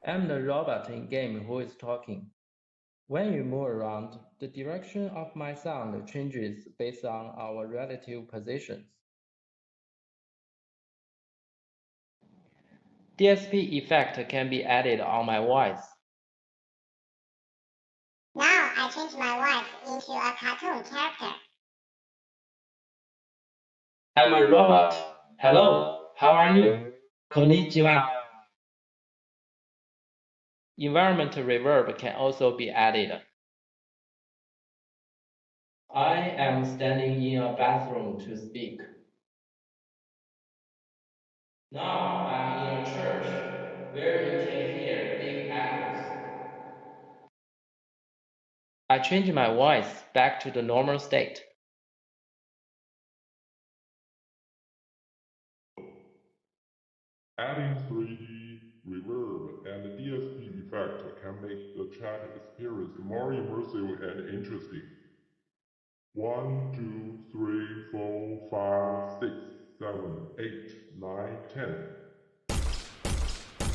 I'm the robot in game who is talking. When you move around, the direction of my sound changes based on our relative positions. DSP effect can be added on my voice. Now I change my voice into a cartoon character. I'm a robot. Hello, how are you? Konnichiwa. Environment reverb can also be added. I am standing in a bathroom to speak. Now I'm in a church where you can hear big echoes. I change my voice back to the normal state. Adding 3D reverb and DSP effect can make the chat experience more immersive and interesting. 1, 2, 3, 4, 5, 6, 7, 8, 9, 10.